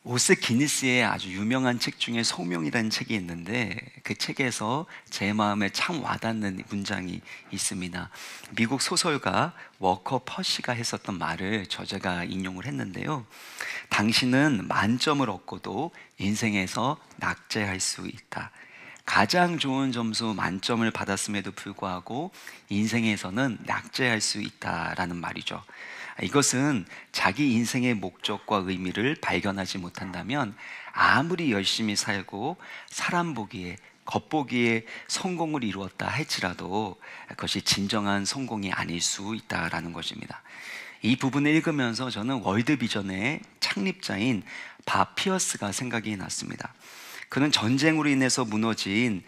오스 기니스의 아주 유명한 책 중에 소명이라는 책이 있는데, 그 책에서 제 마음에 참 와닿는 문장이 있습니다. 미국 소설가 워커 퍼시가 했었던 말을 저자가 인용을 했는데요. 당신은 만점을 얻고도 인생에서 낙제할 수 있다. 가장 좋은 점수 만점을 받았음에도 불구하고 인생에서는 낙제할 수 있다라는 말이죠. 이것은 자기 인생의 목적과 의미를 발견하지 못한다면 아무리 열심히 살고 사람 보기에 겉보기에 성공을 이루었다 할지라도 그것이 진정한 성공이 아닐 수 있다라는 것입니다. 이 부분을 읽으면서 저는 월드비전의 창립자인 밥 피어스가 생각이 났습니다. 그는 전쟁으로 인해서 무너진,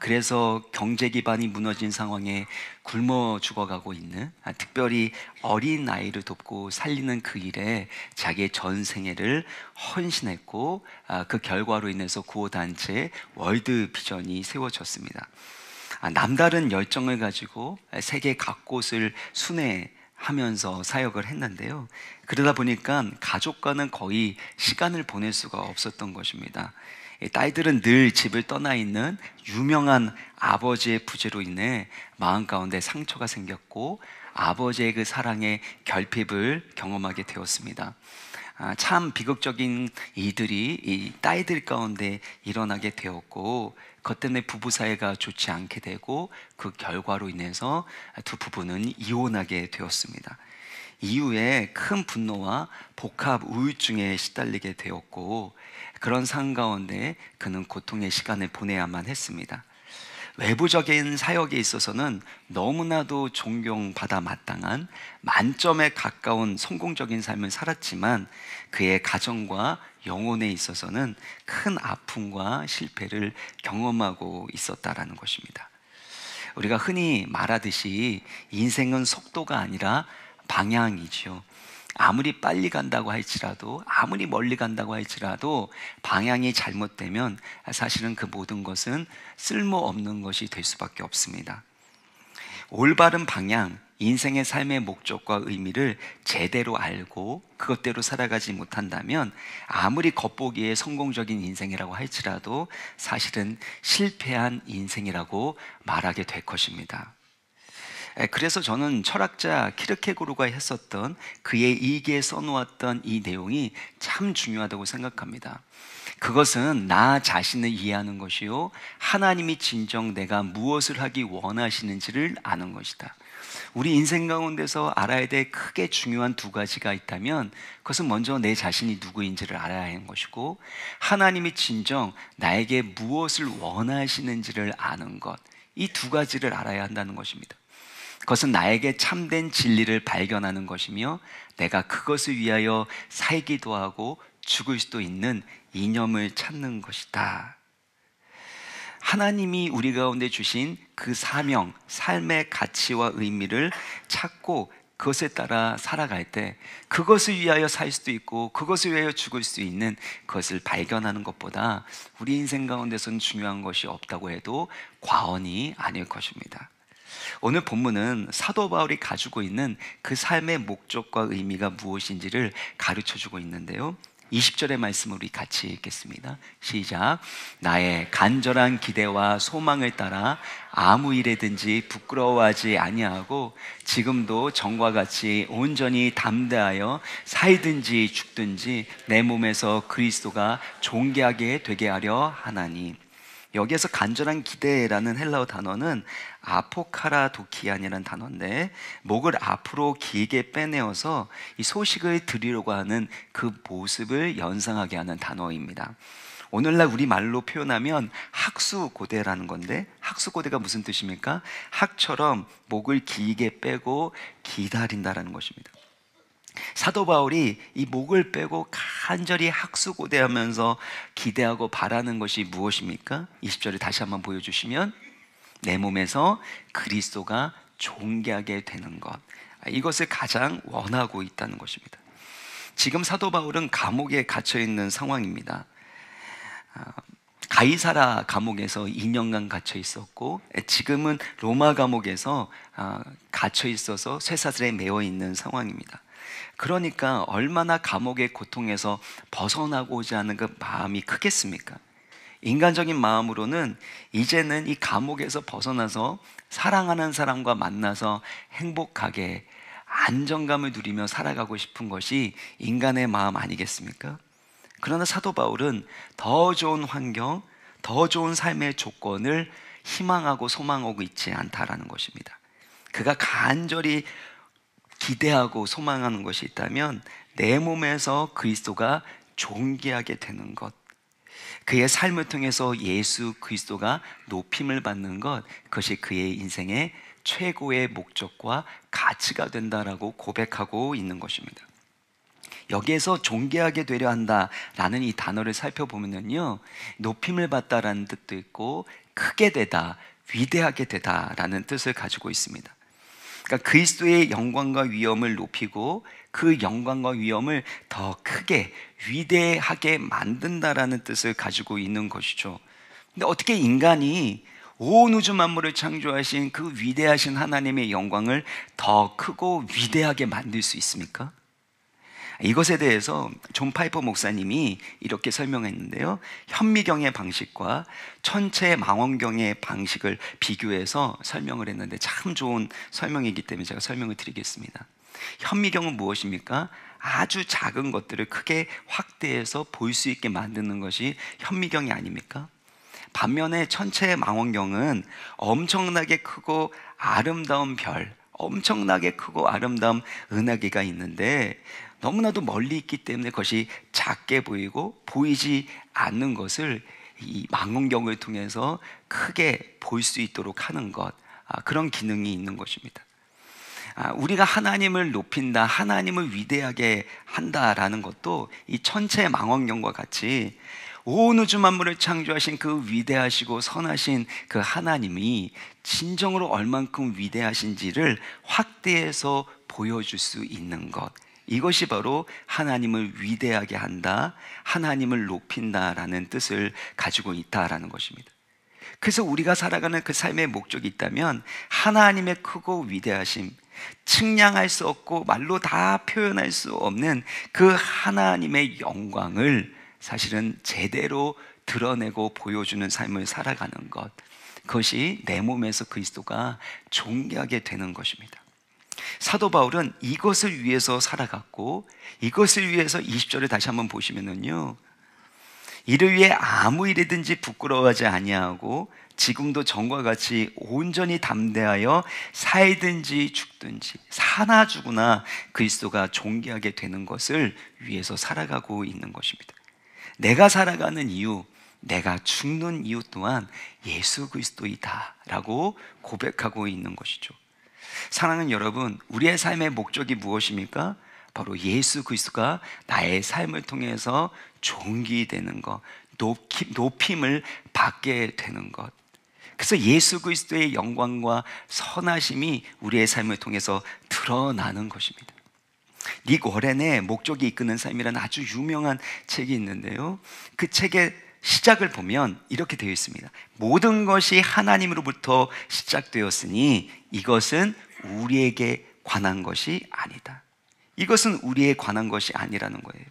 그래서 경제 기반이 무너진 상황에 굶어 죽어가고 있는, 특별히 어린 아이를 돕고 살리는 그 일에 자기의 전 생애를 헌신했고, 그 결과로 인해서 구호단체 월드비전이 세워졌습니다. 남다른 열정을 가지고 세계 각곳을 순회하면서 사역을 했는데요. 그러다 보니까 가족과는 거의 시간을 보낼 수가 없었던 것입니다. 딸들은 늘 집을 떠나 있는 유명한 아버지의 부재로 인해 마음 가운데 상처가 생겼고 아버지의 그 사랑의 결핍을 경험하게 되었습니다. 참 비극적인 일들이 이 딸들 가운데 일어나게 되었고, 그것 때문에 부부 사이가 좋지 않게 되고 그 결과로 인해서 두 부부는 이혼하게 되었습니다. 이후에 큰 분노와 복합 우울증에 시달리게 되었고, 그런 상황 가운데 그는 고통의 시간을 보내야만 했습니다. 외부적인 사역에 있어서는 너무나도 존경받아 마땅한 만점에 가까운 성공적인 삶을 살았지만 그의 가정과 영혼에 있어서는 큰 아픔과 실패를 경험하고 있었다라는 것입니다. 우리가 흔히 말하듯이 인생은 속도가 아니라 방향이지요. 아무리 빨리 간다고 할지라도, 아무리 멀리 간다고 할지라도 방향이 잘못되면 사실은 그 모든 것은 쓸모없는 것이 될 수밖에 없습니다. 올바른 방향, 인생의 삶의 목적과 의미를 제대로 알고 그것대로 살아가지 못한다면 아무리 겉보기에 성공적인 인생이라고 할지라도 사실은 실패한 인생이라고 말하게 될 것입니다. 그래서 저는 철학자 키르케고르가 했었던 그의 일기에 써놓았던 이 내용이 참 중요하다고 생각합니다. 그것은 나 자신을 이해하는 것이요, 하나님이 진정 내가 무엇을 하기 원하시는지를 아는 것이다. 우리 인생 가운데서 알아야 될 크게 중요한 두 가지가 있다면 그것은 먼저 내 자신이 누구인지를 알아야 하는 것이고, 하나님이 진정 나에게 무엇을 원하시는지를 아는 것, 이 두 가지를 알아야 한다는 것입니다. 그것은 나에게 참된 진리를 발견하는 것이며 내가 그것을 위하여 살기도 하고 죽을 수도 있는 이념을 찾는 것이다. 하나님이 우리 가운데 주신 그 사명, 삶의 가치와 의미를 찾고 그것에 따라 살아갈 때 그것을 위하여 살 수도 있고 그것을 위하여 죽을 수 있는 그것을 발견하는 것보다 우리 인생 가운데서는 중요한 것이 없다고 해도 과언이 아닐 것입니다. 오늘 본문은 사도 바울이 가지고 있는 그 삶의 목적과 의미가 무엇인지를 가르쳐주고 있는데요, 20절의 말씀을 우리 같이 읽겠습니다. 시작. 나의 간절한 기대와 소망을 따라 아무 일에든지 부끄러워하지 아니하고 지금도 전과 같이 온전히 담대하여 살든지 죽든지 내 몸에서 그리스도가 존귀하게 되게 하려 하나니. 여기에서 간절한 기대라는 헬라어 단어는 아포카라도키안이라는 단어인데, 목을 앞으로 길게 빼내어서 이 소식을 드리려고 하는 그 모습을 연상하게 하는 단어입니다. 오늘날 우리말로 표현하면 학수고대라는 건데, 학수고대가 무슨 뜻입니까? 학처럼 목을 길게 빼고 기다린다라는 것입니다. 사도 바울이 이 목을 빼고 간절히 학수고대하면서 기대하고 바라는 것이 무엇입니까? 20절을 다시 한번 보여주시면, 내 몸에서 그리스도가 존귀하게 되는 것, 이것을 가장 원하고 있다는 것입니다. 지금 사도 바울은 감옥에 갇혀 있는 상황입니다. 가이사라 감옥에서 2년간 갇혀 있었고 지금은 로마 감옥에서 갇혀 있어서 쇠사슬에 매어 있는 상황입니다. 그러니까 얼마나 감옥의 고통에서 벗어나고자 하는 그 마음이 크겠습니까? 인간적인 마음으로는 이제는 이 감옥에서 벗어나서 사랑하는 사람과 만나서 행복하게 안정감을 누리며 살아가고 싶은 것이 인간의 마음 아니겠습니까? 그러나 사도 바울은 더 좋은 환경, 더 좋은 삶의 조건을 희망하고 소망하고 있지 않다라는 것입니다. 그가 간절히 기대하고 소망하는 것이 있다면 내 몸에서 그리스도가 존귀하게 되는 것, 그의 삶을 통해서 예수 그리스도가 높임을 받는 것, 그것이 그의 인생의 최고의 목적과 가치가 된다라고 고백하고 있는 것입니다. 여기에서 존귀하게 되려 한다라는 이 단어를 살펴보면요, 높임을 받다라는 뜻도 있고 크게 되다, 위대하게 되다라는 뜻을 가지고 있습니다. 그러니까 그리스도의 영광과 위엄을 높이고 그 영광과 위엄을 더 크게 위대하게 만든다라는 뜻을 가지고 있는 것이죠. 근데 어떻게 인간이 온 우주 만물을 창조하신 그 위대하신 하나님의 영광을 더 크고 위대하게 만들 수 있습니까? 이것에 대해서 존 파이퍼 목사님이 이렇게 설명했는데요, 현미경의 방식과 천체망원경의 방식을 비교해서 설명을 했는데 참 좋은 설명이기 때문에 제가 설명을 드리겠습니다. 현미경은 무엇입니까? 아주 작은 것들을 크게 확대해서 볼 수 있게 만드는 것이 현미경이 아닙니까? 반면에 천체망원경은 엄청나게 크고 아름다운 별, 엄청나게 크고 아름다운 은하계가 있는데 너무나도 멀리 있기 때문에 그것이 작게 보이고 보이지 않는 것을 이 망원경을 통해서 크게 볼 수 있도록 하는 것, 그런 기능이 있는 것입니다. 우리가 하나님을 높인다, 하나님을 위대하게 한다라는 것도 이 천체 망원경과 같이 온 우주 만물을 창조하신 그 위대하시고 선하신 그 하나님이 진정으로 얼만큼 위대하신지를 확대해서 보여줄 수 있는 것, 이것이 바로 하나님을 위대하게 한다, 하나님을 높인다라는 뜻을 가지고 있다라는 것입니다. 그래서 우리가 살아가는 그 삶의 목적이 있다면 하나님의 크고 위대하심, 측량할 수 없고 말로 다 표현할 수 없는 그 하나님의 영광을 사실은 제대로 드러내고 보여주는 삶을 살아가는 것, 그것이 내 몸에서 그리스도가 존귀하게 되는 것입니다. 사도 바울은 이것을 위해서 살아갔고, 이것을 위해서 20절을 다시 한번 보시면은요, 이를 위해 아무 일이든지 부끄러워하지 아니하고 지금도 전과 같이 온전히 담대하여 살든지 죽든지, 사나 죽으나 그리스도가 존귀하게 되는 것을 위해서 살아가고 있는 것입니다. 내가 살아가는 이유, 내가 죽는 이유 또한 예수 그리스도이다 라고 고백하고 있는 것이죠. 사랑하는 여러분, 우리의 삶의 목적이 무엇입니까? 바로 예수 그리스도가 나의 삶을 통해서 존귀되는 것, 높임을 받게 되는 것. 그래서 예수 그리스도의 영광과 선하심이 우리의 삶을 통해서 드러나는 것입니다. 닉 워렌의 목적이 이끄는 삶이라는 아주 유명한 책이 있는데요, 그 책의 시작을 보면 이렇게 되어 있습니다. 모든 것이 하나님으로부터 시작되었으니 이것은 우리에게 관한 것이 아니다. 이것은 우리에 관한 것이 아니라는 거예요.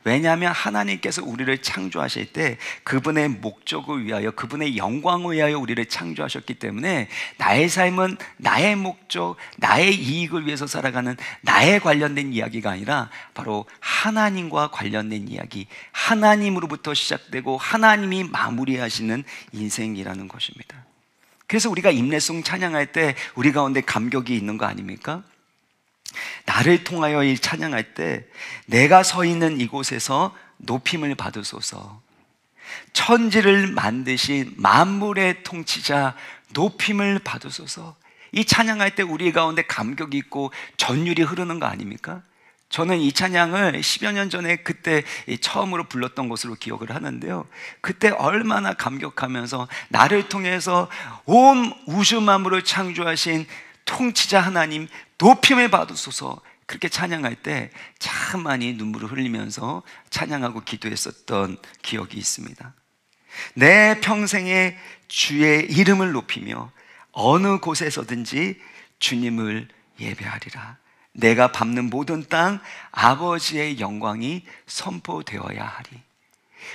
왜냐하면 하나님께서 우리를 창조하실 때 그분의 목적을 위하여, 그분의 영광을 위하여 우리를 창조하셨기 때문에 나의 삶은 나의 목적, 나의 이익을 위해서 살아가는 나에 관련된 이야기가 아니라 바로 하나님과 관련된 이야기, 하나님으로부터 시작되고 하나님이 마무리하시는 인생이라는 것입니다. 그래서 우리가 임례송 찬양할 때 우리 가운데 감격이 있는 거 아닙니까? 나를 통하여 이 찬양할 때 내가 서 있는 이곳에서 높임을 받으소서, 천지를 만드신 만물의 통치자 높임을 받으소서. 이 찬양할 때 우리 가운데 감격이 있고 전율이 흐르는 거 아닙니까? 저는 이 찬양을 10여 년 전에 그때 처음으로 불렀던 것으로 기억을 하는데요, 그때 얼마나 감격하면서 나를 통해서 온 우주 만물을 창조하신 통치자 하나님 높임을 받으소서, 그렇게 찬양할 때 참 많이 눈물을 흘리면서 찬양하고 기도했었던 기억이 있습니다. 내 평생에 주의 이름을 높이며 어느 곳에서든지 주님을 예배하리라. 내가 밟는 모든 땅 아버지의 영광이 선포되어야 하리.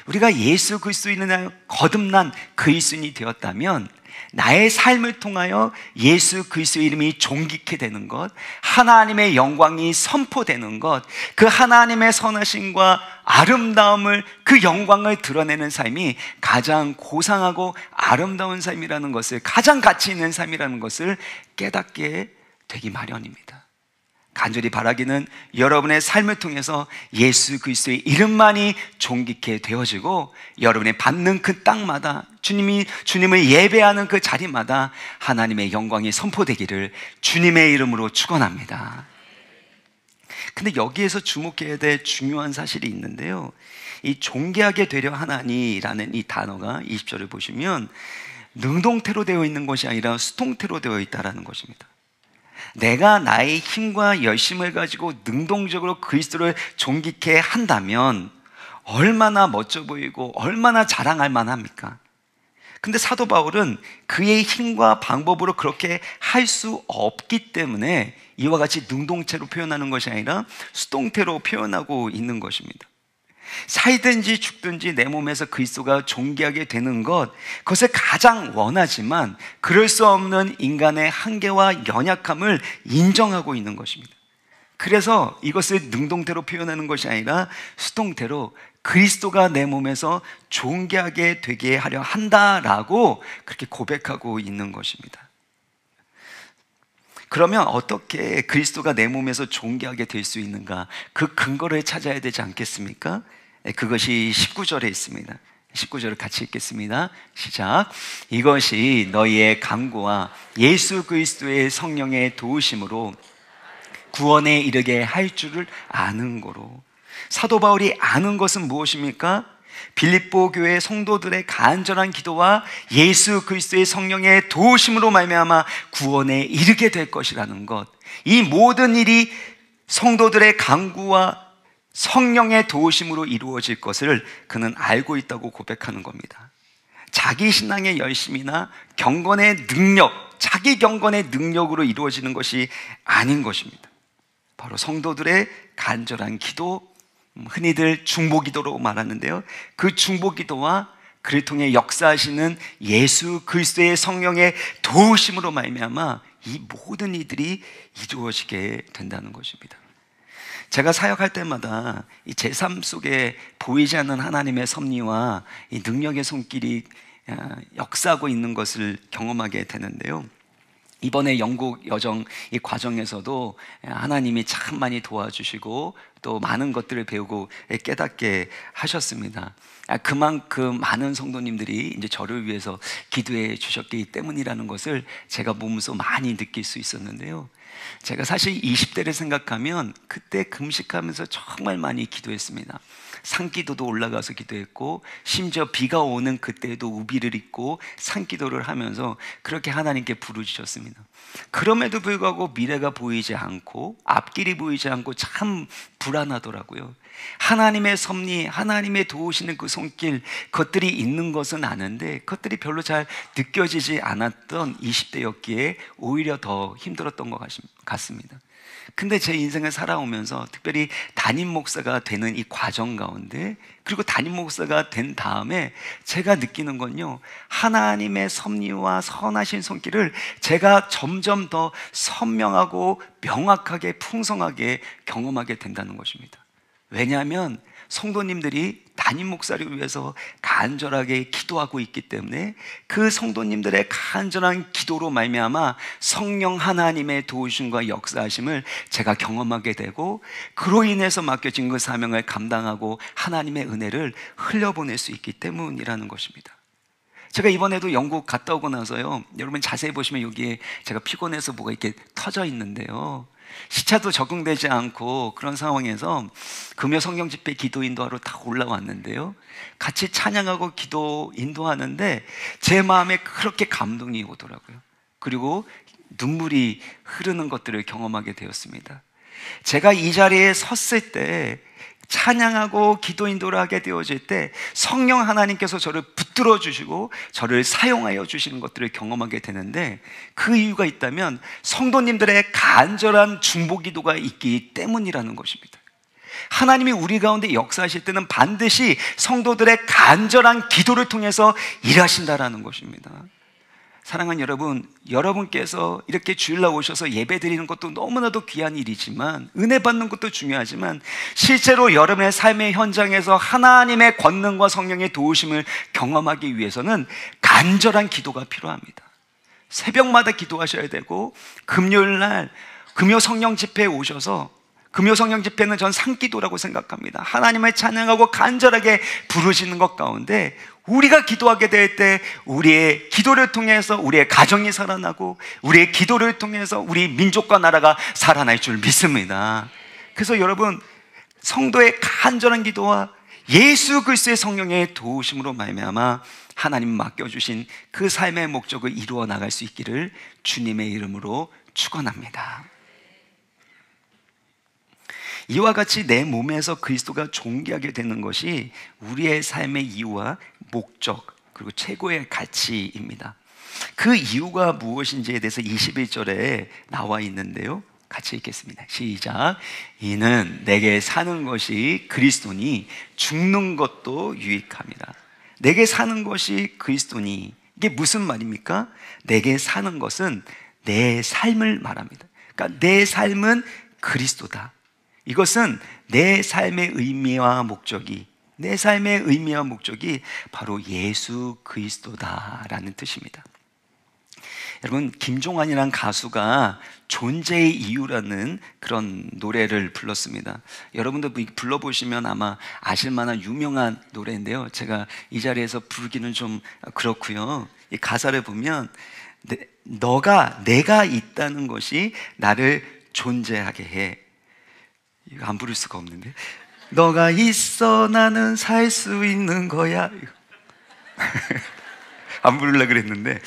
우리가 예수 그리스도인으로 거듭난 그리스도인이 되었다면 나의 삶을 통하여 예수 그리스도의 이름이 존귀케 되는 것, 하나님의 영광이 선포되는 것, 그 하나님의 선하심과 아름다움을, 그 영광을 드러내는 삶이 가장 고상하고 아름다운 삶이라는 것을, 가장 가치 있는 삶이라는 것을 깨닫게 되기 마련입니다. 간절히 바라기는 여러분의 삶을 통해서 예수 그리스도의 이름만이 존귀케 되어지고, 여러분의 받는 그 땅마다 주님을 예배하는 그 자리마다 하나님의 영광이 선포되기를 주님의 이름으로 축원합니다. 근데 여기에서 주목해야 될 중요한 사실이 있는데요, 이 존귀하게 되려 하나니라는 이 단어가 20절을 보시면 능동태로 되어 있는 것이 아니라 수동태로 되어 있다는 것입니다. 내가 나의 힘과 열심을 가지고 능동적으로 그리스도를 존귀케 한다면 얼마나 멋져 보이고 얼마나 자랑할 만합니까? 근데 사도 바울은 그의 힘과 방법으로 그렇게 할 수 없기 때문에 이와 같이 능동체로 표현하는 것이 아니라 수동태로 표현하고 있는 것입니다. 살든지 죽든지 내 몸에서 그리스도가 존귀하게 되는 것, 그것을 가장 원하지만 그럴 수 없는 인간의 한계와 연약함을 인정하고 있는 것입니다. 그래서 이것을 능동태로 표현하는 것이 아니라 수동태로 그리스도가 내 몸에서 존귀하게 되게 하려 한다라고 그렇게 고백하고 있는 것입니다. 그러면 어떻게 그리스도가 내 몸에서 존귀하게 될 수 있는가? 그 근거를 찾아야 되지 않겠습니까? 그것이 19절에 있습니다. 19절을 같이 읽겠습니다. 시작. 이것이 너희의 간구와 예수 그리스도의 성령의 도우심으로 구원에 이르게 할 줄을 아는 거로. 사도 바울이 아는 것은 무엇입니까? 빌립보 교회 성도들의 간절한 기도와 예수 그리스도의 성령의 도우심으로 말미암아 구원에 이르게 될 것이라는 것, 이 모든 일이 성도들의 간구와 성령의 도우심으로 이루어질 것을 그는 알고 있다고 고백하는 겁니다. 자기 신앙의 열심이나 경건의 능력, 자기 경건의 능력으로 이루어지는 것이 아닌 것입니다. 바로 성도들의 간절한 기도, 흔히들 중보기도로 말하는데요, 그 중보기도와 그를 통해 역사하시는 예수 그리스도의 성령의 도우심으로 말미암아 이 모든 이들이 이루어지게 된다는 것입니다. 제가 사역할 때마다 제 삶 속에 보이지 않는 하나님의 섭리와 이 능력의 손길이 역사하고 있는 것을 경험하게 되는데요, 이번에 영국 여정 이 과정에서도 하나님이 참 많이 도와주시고 또 많은 것들을 배우고 깨닫게 하셨습니다. 그만큼 많은 성도님들이 이제 저를 위해서 기도해 주셨기 때문이라는 것을 제가 몸소 많이 느낄 수 있었는데요, 제가 사실 20대를 생각하면 그때 금식하면서 정말 많이 기도했습니다. 산기도도 올라가서 기도했고, 심지어 비가 오는 그때에도 우비를 입고 산기도를 하면서 그렇게 하나님께 부르짖었습니다. 그럼에도 불구하고 미래가 보이지 않고 앞길이 보이지 않고 참 불안하더라고요. 하나님의 섭리, 하나님의 도우시는 그 손길, 그것들이 있는 것은 아는데 그것들이 별로 잘 느껴지지 않았던 20대였기에 오히려 더 힘들었던 것 같습니다. 근데 제 인생을 살아오면서 특별히 담임 목사가 되는 이 과정 가운데, 그리고 담임 목사가 된 다음에 제가 느끼는 건요, 하나님의 섭리와 선하신 손길을 제가 점점 더 선명하고 명확하게 풍성하게 경험하게 된다는 것입니다. 왜냐하면 성도님들이 담임 목사를 위해서 간절하게 기도하고 있기 때문에 그 성도님들의 간절한 기도로 말미암아 성령 하나님의 도우심과 역사하심을 제가 경험하게 되고, 그로 인해서 맡겨진 그 사명을 감당하고 하나님의 은혜를 흘려보낼 수 있기 때문이라는 것입니다. 제가 이번에도 영국 갔다 오고 나서요, 여러분 자세히 보시면 여기에 제가 피곤해서 뭐가 이렇게 터져 있는데요, 시차도 적응되지 않고 그런 상황에서 금요 성경 집회 기도 인도하러 다 올라왔는데요, 같이 찬양하고 기도 인도하는데 제 마음에 그렇게 감동이 오더라고요. 그리고 눈물이 흐르는 것들을 경험하게 되었습니다. 제가 이 자리에 섰을 때 찬양하고 기도 인도를 하게 되어질 때 성령 하나님께서 저를 붙들어 주시고 저를 사용하여 주시는 것들을 경험하게 되는데, 그 이유가 있다면 성도님들의 간절한 중보 기도가 있기 때문이라는 것입니다. 하나님이 우리 가운데 역사하실 때는 반드시 성도들의 간절한 기도를 통해서 일하신다라는 것입니다. 사랑하는 여러분, 여러분께서 이렇게 주일날 오셔서 예배 드리는 것도 너무나도 귀한 일이지만, 은혜 받는 것도 중요하지만, 실제로 여러분의 삶의 현장에서 하나님의 권능과 성령의 도우심을 경험하기 위해서는 간절한 기도가 필요합니다. 새벽마다 기도하셔야 되고, 금요일날 금요 성령 집회에 오셔서, 금요 성령 집회는 전 산기도라고 생각합니다. 하나님을 찬양하고 간절하게 부르시는 것 가운데 우리가 기도하게 될 때 우리의 기도를 통해서 우리의 가정이 살아나고, 우리의 기도를 통해서 우리 민족과 나라가 살아날 줄 믿습니다. 그래서 여러분, 성도의 간절한 기도와 예수 그리스도의 성령의 도우심으로 말미암아 하나님 맡겨주신 그 삶의 목적을 이루어 나갈 수 있기를 주님의 이름으로 축원합니다. 이와 같이 내 몸에서 그리스도가 존귀하게 되는 것이 우리의 삶의 이유와 목적, 그리고 최고의 가치입니다. 그 이유가 무엇인지에 대해서 21절에 나와 있는데요, 같이 읽겠습니다. 시작. 이는 내게 사는 것이 그리스도니 죽는 것도 유익함이라. 내게 사는 것이 그리스도니, 이게 무슨 말입니까? 내게 사는 것은 내 삶을 말합니다. 그러니까 내 삶은 그리스도다. 이것은 내 삶의 의미와 목적이, 내 삶의 의미와 목적이 바로 예수 그리스도다라는 뜻입니다. 여러분, 김종환이라는 가수가 존재의 이유라는 그런 노래를 불렀습니다. 여러분도 불러보시면 아마 아실만한 유명한 노래인데요, 제가 이 자리에서 부르기는 좀 그렇고요. 이 가사를 보면 내가 있다는 것이 나를 존재하게 해. 이거 안 부를 수가 없는데, 너가 있어 나는 살 수 있는 거야. 안 부르려고 그랬는데,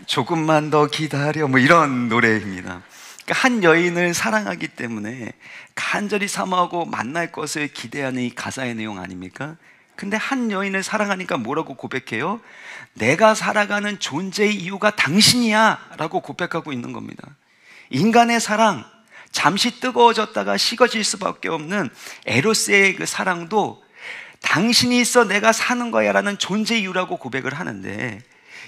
조금만 더 기다려, 뭐 이런 노래입니다. 그러니까 한 여인을 사랑하기 때문에 간절히 사모하고 만날 것을 기대하는 이 가사의 내용 아닙니까? 근데 한 여인을 사랑하니까 뭐라고 고백해요? 내가 살아가는 존재의 이유가 당신이야 라고 고백하고 있는 겁니다. 인간의 사랑, 잠시 뜨거워졌다가 식어질 수밖에 없는 에로스의 그 사랑도 당신이 있어 내가 사는 거야 라는 존재 이유라고 고백을 하는데,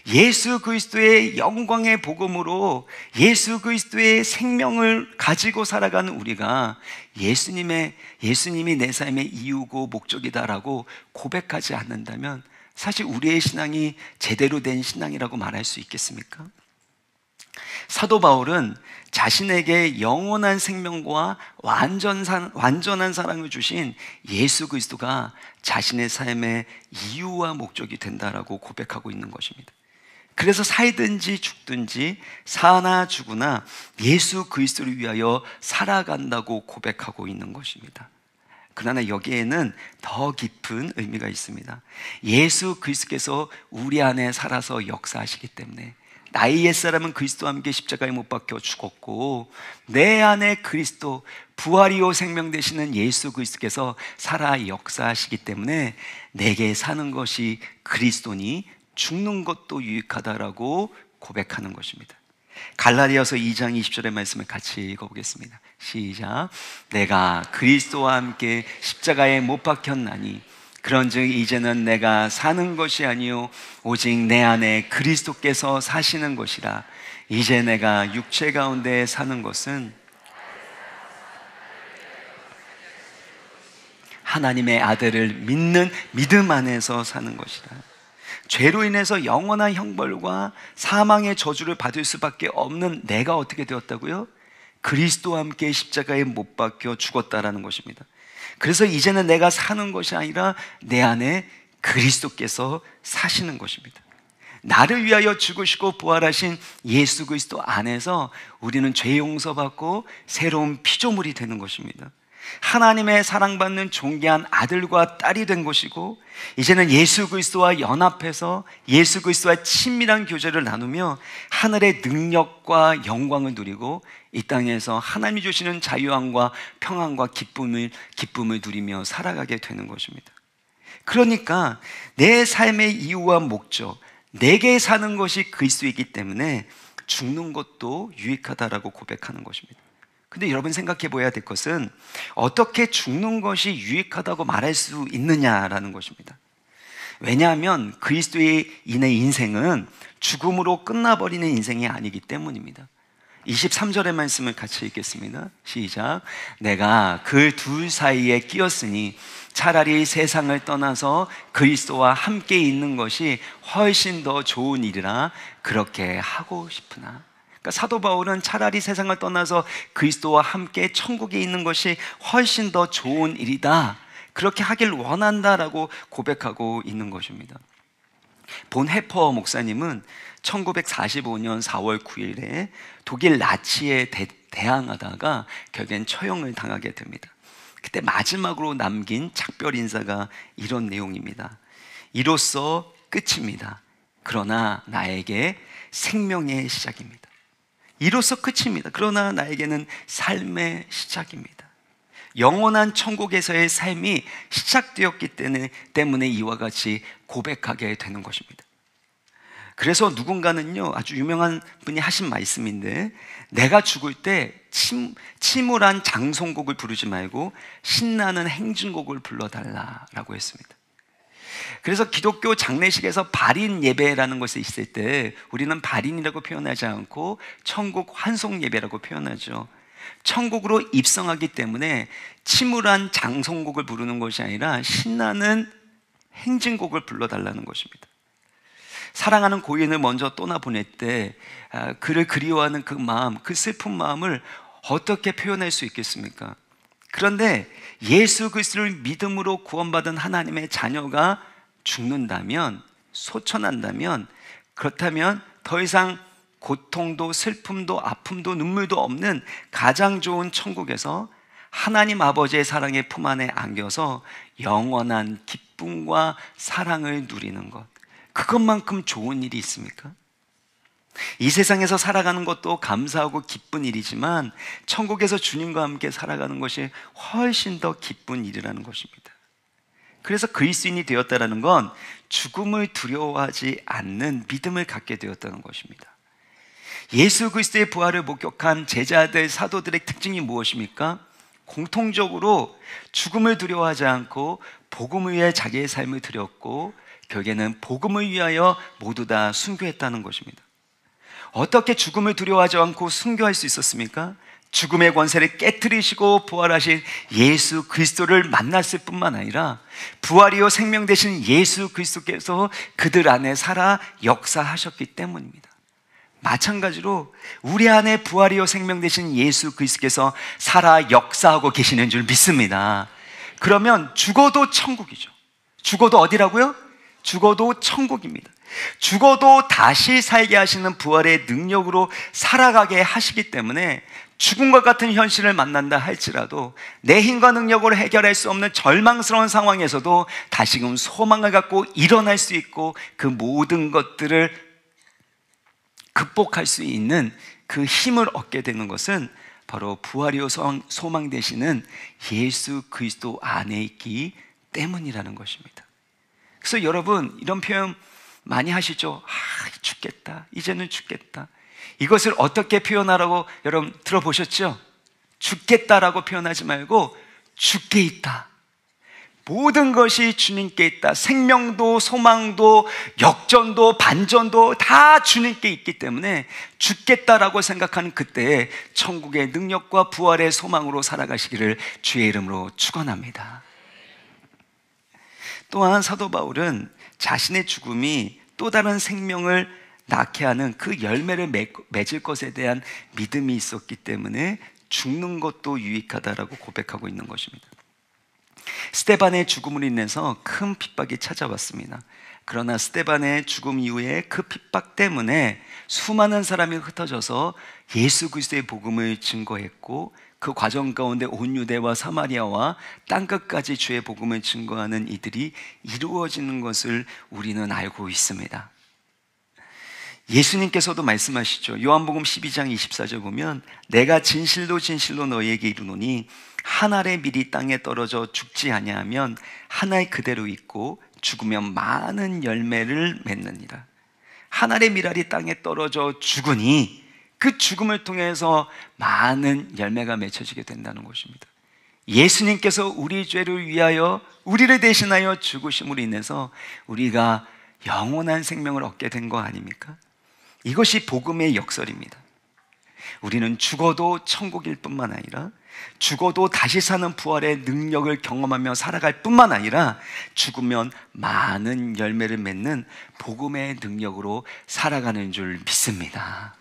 예수 그리스도의 영광의 복음으로 예수 그리스도의 생명을 가지고 살아가는 우리가 예수님이 내 삶의 이유고 목적이다라고 고백하지 않는다면 사실 우리의 신앙이 제대로 된 신앙이라고 말할 수 있겠습니까? 사도 바울은 자신에게 영원한 생명과 완전한 사랑을 주신 예수 그리스도가 자신의 삶의 이유와 목적이 된다라고 고백하고 있는 것입니다. 그래서 살든지 죽든지 사나 죽으나 예수 그리스도를 위하여 살아간다고 고백하고 있는 것입니다. 그러나 여기에는 더 깊은 의미가 있습니다. 예수 그리스도께서 우리 안에 살아서 역사하시기 때문에, 나의 옛사람은 그리스도와 함께 십자가에 못 박혀 죽었고 내 안에 그리스도, 부활이요 생명 되시는 예수 그리스도께서 살아 역사하시기 때문에 내게 사는 것이 그리스도니 죽는 것도 유익하다라고 고백하는 것입니다. 갈라디아서 2장 20절의 말씀을 같이 읽어보겠습니다. 시작. 내가 그리스도와 함께 십자가에 못 박혔나니 그런즉 이제는 내가 사는 것이 아니요 오직 내 안에 그리스도께서 사시는 것이라. 이제 내가 육체 가운데 사는 것은 하나님의 아들을 믿는 믿음 안에서 사는 것이라. 죄로 인해서 영원한 형벌과 사망의 저주를 받을 수밖에 없는 내가 어떻게 되었다고요? 그리스도와 함께 십자가에 못 박혀 죽었다라는 것입니다. 그래서 이제는 내가 사는 것이 아니라 내 안에 그리스도께서 사시는 것입니다. 나를 위하여 죽으시고 부활하신 예수 그리스도 안에서 우리는 죄 용서받고 새로운 피조물이 되는 것입니다. 하나님의 사랑받는 존귀한 아들과 딸이 된 것이고, 이제는 예수 그리스도와 연합해서 예수 그리스도와 친밀한 교제를 나누며 하늘의 능력과 영광을 누리고 이 땅에서 하나님이 주시는 자유함과 평안과 기쁨을 누리며 살아가게 되는 것입니다. 그러니까 내 삶의 이유와 목적, 내게 사는 것이 그리스도이기 때문에 죽는 것도 유익하다라고 고백하는 것입니다. 근데 여러분 생각해 보아야 될 것은 어떻게 죽는 것이 유익하다고 말할 수 있느냐라는 것입니다. 왜냐하면 그리스도인의 인생은 죽음으로 끝나버리는 인생이 아니기 때문입니다. 23절의 말씀을 같이 읽겠습니다. 시작. 내가 그 둘 사이에 끼었으니 차라리 세상을 떠나서 그리스도와 함께 있는 것이 훨씬 더 좋은 일이라 그렇게 하고 싶으나. 그러니까 사도 바울은 차라리 세상을 떠나서 그리스도와 함께 천국에 있는 것이 훨씬 더 좋은 일이다, 그렇게 하길 원한다라고 고백하고 있는 것입니다. 본 해퍼 목사님은 1945년 4월 9일에 독일 나치에 대항하다가 결국엔 처형을 당하게 됩니다. 그때 마지막으로 남긴 작별 인사가 이런 내용입니다. 이로써 끝입니다. 그러나 나에게 생명의 시작입니다. 이로써 끝입니다. 그러나 나에게는 삶의 시작입니다. 영원한 천국에서의 삶이 시작되었기 때문에 이와 같이 고백하게 되는 것입니다. 그래서 누군가는요, 아주 유명한 분이 하신 말씀인데, 내가 죽을 때 침울한 장송곡을 부르지 말고 신나는 행진곡을 불러달라라고 했습니다. 그래서 기독교 장례식에서 발인 예배라는 것이 있을 때 우리는 발인이라고 표현하지 않고 천국 환송 예배라고 표현하죠. 천국으로 입성하기 때문에 침울한 장송곡을 부르는 것이 아니라 신나는 행진곡을 불러달라는 것입니다. 사랑하는 고인을 먼저 떠나보낼 때 그를 그리워하는 그 마음, 그 슬픈 마음을 어떻게 표현할 수 있겠습니까? 그런데 예수 그리스도를 믿음으로 구원받은 하나님의 자녀가 죽는다면, 소천한다면, 그렇다면 더 이상 고통도 슬픔도 아픔도 눈물도 없는 가장 좋은 천국에서 하나님 아버지의 사랑의 품 안에 안겨서 영원한 기쁨과 사랑을 누리는 것, 그것만큼 좋은 일이 있습니까? 이 세상에서 살아가는 것도 감사하고 기쁜 일이지만 천국에서 주님과 함께 살아가는 것이 훨씬 더 기쁜 일이라는 것입니다. 그래서 그리스도인이 되었다는 건 죽음을 두려워하지 않는 믿음을 갖게 되었다는 것입니다. 예수 그리스도의 부활을 목격한 제자들, 사도들의 특징이 무엇입니까? 공통적으로 죽음을 두려워하지 않고 복음을 위해 자기의 삶을 드렸고 결국에는 복음을 위하여 모두 다 순교했다는 것입니다. 어떻게 죽음을 두려워하지 않고 순교할 수 있었습니까? 죽음의 권세를 깨트리시고 부활하신 예수 그리스도를 만났을 뿐만 아니라 부활이요 생명 되신 예수 그리스도께서 그들 안에 살아 역사하셨기 때문입니다. 마찬가지로 우리 안에 부활이요 생명 되신 예수 그리스도께서 살아 역사하고 계시는 줄 믿습니다. 그러면 죽어도 천국이죠. 죽어도 어디라고요? 죽어도 천국입니다. 죽어도 다시 살게 하시는 부활의 능력으로 살아가게 하시기 때문에 죽음과 같은 현실을 만난다 할지라도 내 힘과 능력으로 해결할 수 없는 절망스러운 상황에서도 다시금 소망을 갖고 일어날 수 있고 그 모든 것들을 극복할 수 있는 그 힘을 얻게 되는 것은 바로 부활이요 소망 되시는 예수 그리스도 안에 있기 때문이라는 것입니다. 그래서 여러분 이런 표현 많이 하시죠? 죽겠다, 이제는 죽겠다. 이것을 어떻게 표현하라고 여러분 들어보셨죠? 죽겠다라고 표현하지 말고 죽게 있다, 모든 것이 주님께 있다. 생명도 소망도 역전도 반전도 다 주님께 있기 때문에 죽겠다라고 생각하는 그때에 천국의 능력과 부활의 소망으로 살아가시기를 주의 이름으로 축원합니다. 또한 사도 바울은 자신의 죽음이 또 다른 생명을 낳게 하는 그 열매를 맺을 것에 대한 믿음이 있었기 때문에 죽는 것도 유익하다라고 고백하고 있는 것입니다. 스데반의 죽음으로 인해서 큰 핍박이 찾아왔습니다. 그러나 스데반의 죽음 이후에 그 핍박 때문에 수많은 사람이 흩어져서 예수 그리스도의 복음을 증거했고 그 과정 가운데 온 유대와 사마리아와 땅끝까지 주의 복음을 증거하는 이들이 이루어지는 것을 우리는 알고 있습니다. 예수님께서도 말씀하시죠. 요한복음 12장 24절 보면 내가 진실로 진실로 너희에게 이르노니 한 알의 밀이 땅에 떨어져 죽지 아니하면 한 알 그대로 있고 죽으면 많은 열매를 맺느니라. 한 알의 밀알이 땅에 떨어져 죽으니 그 죽음을 통해서 많은 열매가 맺혀지게 된다는 것입니다. 예수님께서 우리 죄를 위하여 우리를 대신하여 죽으심으로 인해서 우리가 영원한 생명을 얻게 된 거 아닙니까? 이것이 복음의 역설입니다. 우리는 죽어도 천국일 뿐만 아니라 죽어도 다시 사는 부활의 능력을 경험하며 살아갈 뿐만 아니라 죽으면 많은 열매를 맺는 복음의 능력으로 살아가는 줄 믿습니다.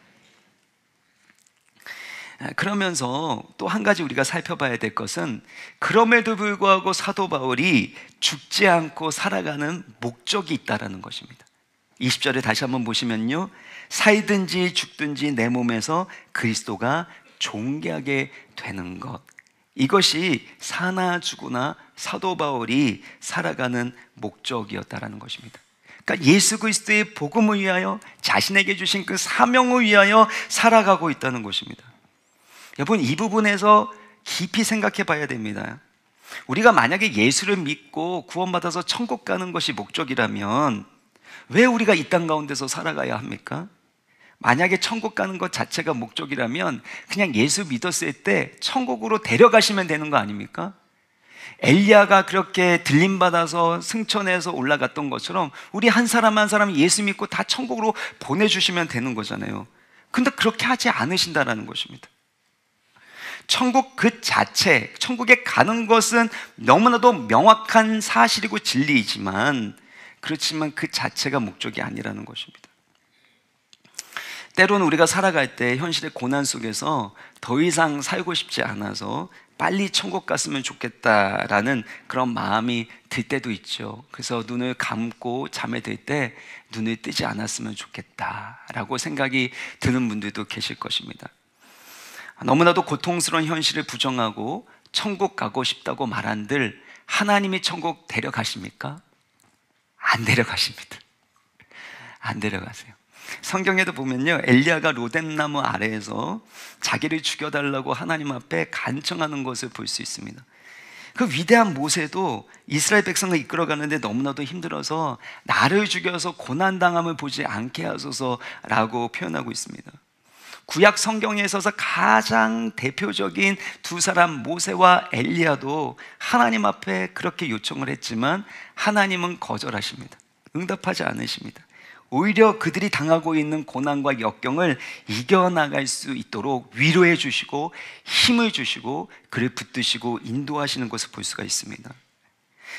그러면서 또 한 가지 우리가 살펴봐야 될 것은 그럼에도 불구하고 사도 바울이 죽지 않고 살아가는 목적이 있다는 것입니다. 20절에 다시 한번 보시면요, 살든지 죽든지 내 몸에서 그리스도가 존귀하게 되는 것, 이것이 사나 죽으나 사도 바울이 살아가는 목적이었다는 것입니다. 그러니까 예수 그리스도의 복음을 위하여 자신에게 주신 그 사명을 위하여 살아가고 있다는 것입니다. 여러분, 이 부분에서 깊이 생각해 봐야 됩니다. 우리가 만약에 예수를 믿고 구원받아서 천국 가는 것이 목적이라면 왜 우리가 이 땅 가운데서 살아가야 합니까? 만약에 천국 가는 것 자체가 목적이라면 그냥 예수 믿었을 때 천국으로 데려가시면 되는 거 아닙니까? 엘리야가 그렇게 들림받아서 승천해서 올라갔던 것처럼 우리 한 사람 한 사람 예수 믿고 다 천국으로 보내주시면 되는 거잖아요. 근데 그렇게 하지 않으신다는 것입니다. 천국 그 자체, 천국에 가는 것은 너무나도 명확한 사실이고 진리이지만 그렇지만 그 자체가 목적이 아니라는 것입니다. 때로는 우리가 살아갈 때 현실의 고난 속에서 더 이상 살고 싶지 않아서 빨리 천국 갔으면 좋겠다라는 그런 마음이 들 때도 있죠. 그래서 눈을 감고 잠에 들 때 눈을 뜨지 않았으면 좋겠다라고 생각이 드는 분들도 계실 것입니다. 너무나도 고통스러운 현실을 부정하고 천국 가고 싶다고 말한들 하나님이 천국 데려가십니까? 안 데려가십니다. 안 데려가세요. 성경에도 보면요, 엘리야가 로뎀나무 아래에서 자기를 죽여달라고 하나님 앞에 간청하는 것을 볼 수 있습니다. 그 위대한 모세도 이스라엘 백성을 이끌어가는데 너무나도 힘들어서 나를 죽여서 고난당함을 보지 않게 하소서라고 표현하고 있습니다. 구약 성경에 있어서 가장 대표적인 두 사람 모세와 엘리야도 하나님 앞에 그렇게 요청을 했지만 하나님은 거절하십니다. 응답하지 않으십니다. 오히려 그들이 당하고 있는 고난과 역경을 이겨나갈 수 있도록 위로해 주시고 힘을 주시고 그를 붙드시고 인도하시는 것을 볼 수가 있습니다.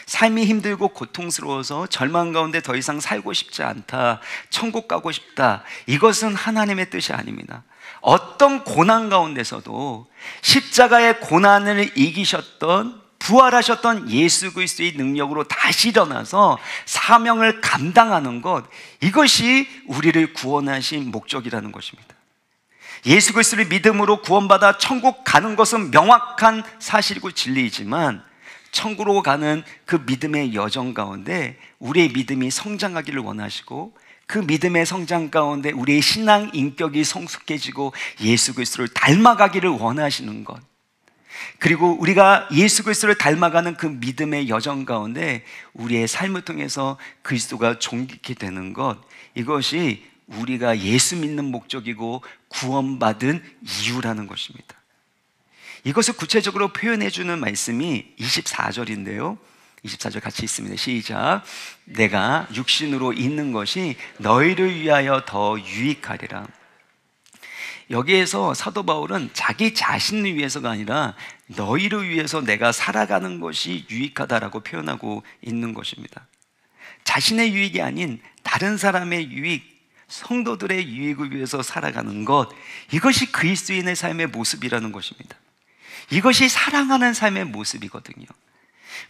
삶이 힘들고 고통스러워서 절망 가운데 더 이상 살고 싶지 않다, 천국 가고 싶다, 이것은 하나님의 뜻이 아닙니다. 어떤 고난 가운데서도 십자가의 고난을 이기셨던, 부활하셨던 예수 그리스도의 능력으로 다시 일어나서 사명을 감당하는 것, 이것이 우리를 구원하신 목적이라는 것입니다. 예수 그리스도를 믿음으로 구원받아 천국 가는 것은 명확한 사실이고 진리이지만 천국으로 가는 그 믿음의 여정 가운데 우리의 믿음이 성장하기를 원하시고 그 믿음의 성장 가운데 우리의 신앙 인격이 성숙해지고 예수 그리스도를 닮아가기를 원하시는 것, 그리고 우리가 예수 그리스도를 닮아가는 그 믿음의 여정 가운데 우리의 삶을 통해서 그리스도가 존귀케 되는 것, 이것이 우리가 예수 믿는 목적이고 구원받은 이유라는 것입니다. 이것을 구체적으로 표현해 주는 말씀이 24절인데요 24절 같이 있습니다. 시작. 내가 육신으로 있는 것이 너희를 위하여 더 유익하리라. 여기에서 사도 바울은 자기 자신을 위해서가 아니라 너희를 위해서 내가 살아가는 것이 유익하다라고 표현하고 있는 것입니다. 자신의 유익이 아닌 다른 사람의 유익, 성도들의 유익을 위해서 살아가는 것, 이것이 그리스도인의 삶의 모습이라는 것입니다. 이것이 사랑하는 삶의 모습이거든요.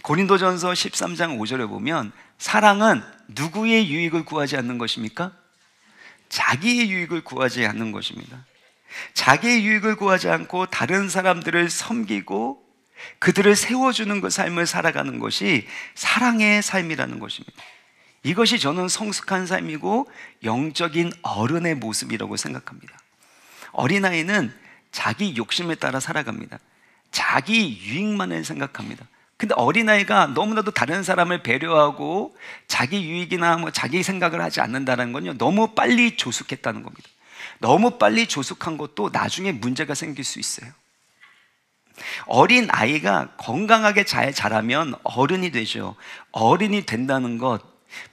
고린도전서 13장 5절에 보면 사랑은 누구의 유익을 구하지 않는 것입니까? 자기의 유익을 구하지 않는 것입니다. 자기의 유익을 구하지 않고 다른 사람들을 섬기고 그들을 세워주는 그 삶을 살아가는 것이 사랑의 삶이라는 것입니다. 이것이 저는 성숙한 삶이고 영적인 어른의 모습이라고 생각합니다. 어린아이는 자기 욕심에 따라 살아갑니다. 자기 유익만을 생각합니다. 근데 어린아이가 너무나도 다른 사람을 배려하고 자기 유익이나 자기 생각을 하지 않는다는 건요, 너무 빨리 조숙했다는 겁니다. 너무 빨리 조숙한 것도 나중에 문제가 생길 수 있어요. 어린아이가 건강하게 잘 자라면 어른이 되죠. 어른이 된다는 것,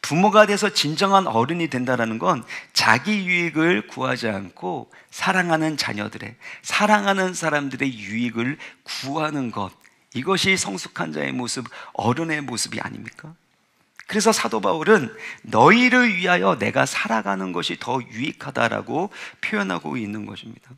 부모가 돼서 진정한 어른이 된다는 건 자기 유익을 구하지 않고 사랑하는 자녀들의, 사랑하는 사람들의 유익을 구하는 것, 이것이 성숙한 자의 모습, 어른의 모습이 아닙니까? 그래서 사도 바울은 너희를 위하여 내가 살아가는 것이 더 유익하다라고 표현하고 있는 것입니다.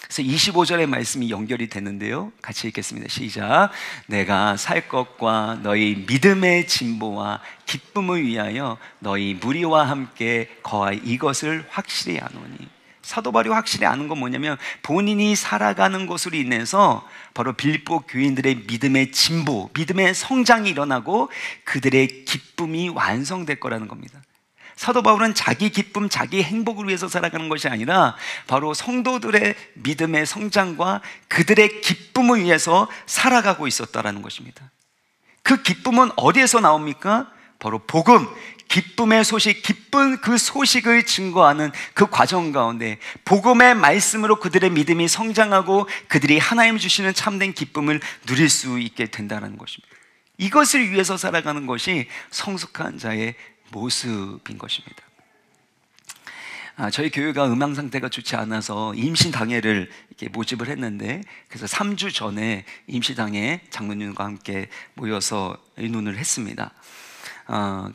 그래서 25절의 말씀이 연결이 되는데요, 같이 읽겠습니다. 시작. 내가 살 것과 너희 믿음의 진보와 기쁨을 위하여 너희 무리와 함께 거하여 이것을 확실히 아노니. 사도 바울이 확실히 아는 건 뭐냐면 본인이 살아가는 것으로 인해서 바로 빌립보 교인들의 믿음의 진보, 믿음의 성장이 일어나고 그들의 기쁨이 완성될 거라는 겁니다. 사도 바울은 자기 기쁨, 자기 행복을 위해서 살아가는 것이 아니라 바로 성도들의 믿음의 성장과 그들의 기쁨을 위해서 살아가고 있었다라는 것입니다. 그 기쁨은 어디에서 나옵니까? 바로 복음, 기쁨의 소식, 기쁜 그 소식을 증거하는 그 과정 가운데 복음의 말씀으로 그들의 믿음이 성장하고 그들이 하나님 주시는 참된 기쁨을 누릴 수 있게 된다는 것입니다. 이것을 위해서 살아가는 것이 성숙한 자의 모습인 것입니다. 저희 교회가 음향 상태가 좋지 않아서 임시당회를 이렇게 모집을 했는데, 그래서 3주 전에 임시당회 장로님과 함께 모여서 의논을 했습니다.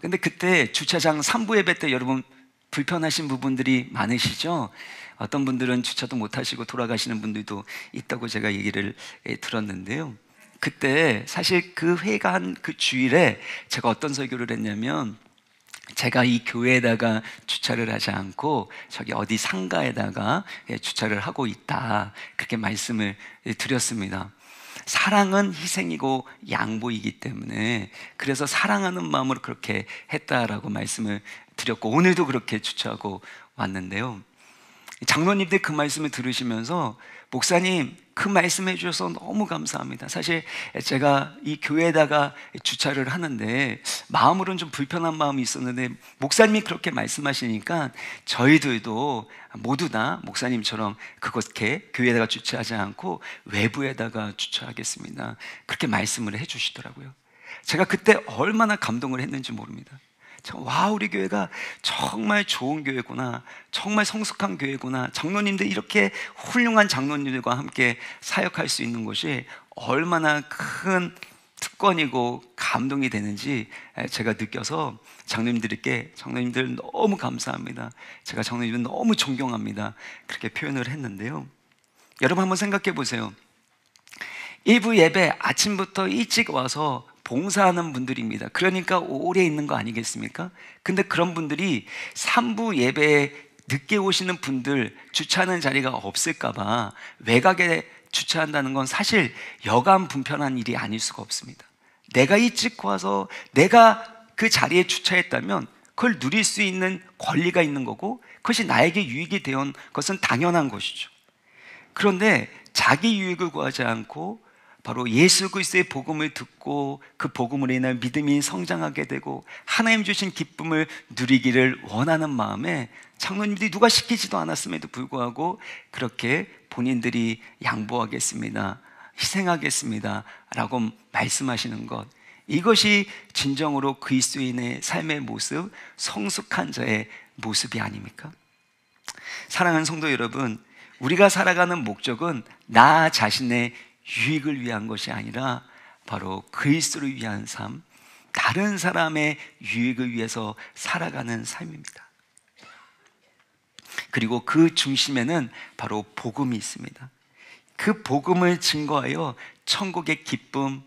근데 그때 주차장 3부 예배 때 여러분 불편하신 부분들이 많으시죠? 어떤 분들은 주차도 못하시고 돌아가시는 분들도 있다고 제가 얘기를 들었는데요. 그때 사실 그 회가 한 그 주일에 제가 어떤 설교를 했냐면, 제가 이 교회에다가 주차를 하지 않고 저기 어디 상가에다가 주차를 하고 있다, 그렇게 말씀을 드렸습니다. 사랑은 희생이고 양보이기 때문에 그래서 사랑하는 마음으로 그렇게 했다라고 말씀을 드렸고, 오늘도 그렇게 주차하고 왔는데요, 장로님들 그 말씀을 들으시면서 목사님 그 말씀해 주셔서 너무 감사합니다. 사실 제가 이 교회에다가 주차를 하는데 마음으로는 좀 불편한 마음이 있었는데 목사님이 그렇게 말씀하시니까 저희들도 모두 다 목사님처럼 그렇게 교회에다가 주차하지 않고 외부에다가 주차하겠습니다, 그렇게 말씀을 해 주시더라고요. 제가 그때 얼마나 감동을 했는지 모릅니다. 와, 우리 교회가 정말 좋은 교회구나, 정말 성숙한 교회구나, 장로님들 이렇게 훌륭한 장로님들과 함께 사역할 수 있는 것이 얼마나 큰 특권이고 감동이 되는지 제가 느껴서 장로님들께 장로님들 너무 감사합니다, 제가 장로님들 너무 존경합니다, 그렇게 표현을 했는데요. 여러분 한번 생각해 보세요. 일부 예배 아침부터 일찍 와서 봉사하는 분들입니다. 그러니까 오래 있는 거 아니겠습니까? 근데 그런 분들이 3부 예배에 늦게 오시는 분들 주차하는 자리가 없을까봐 외곽에 주차한다는 건 사실 여간 불편한 일이 아닐 수가 없습니다. 내가 일찍 와서 내가 그 자리에 주차했다면 그걸 누릴 수 있는 권리가 있는 거고 그것이 나에게 유익이 되온 것은 당연한 것이죠. 그런데 자기 유익을 구하지 않고 바로 예수 그리스도의 복음을 듣고 그 복음으로 인해 믿음이 성장하게 되고 하나님 주신 기쁨을 누리기를 원하는 마음에 장로님들이 누가 시키지도 않았음에도 불구하고 그렇게 본인들이 양보하겠습니다, 희생하겠습니다 라고 말씀하시는 것, 이것이 진정으로 그리스도인의 삶의 모습, 성숙한 자의 모습이 아닙니까? 사랑하는 성도 여러분, 우리가 살아가는 목적은 나 자신의 유익을 위한 것이 아니라 바로 그리스도를 위한 삶, 다른 사람의 유익을 위해서 살아가는 삶입니다. 그리고 그 중심에는 바로 복음이 있습니다. 그 복음을 증거하여 천국의 기쁨,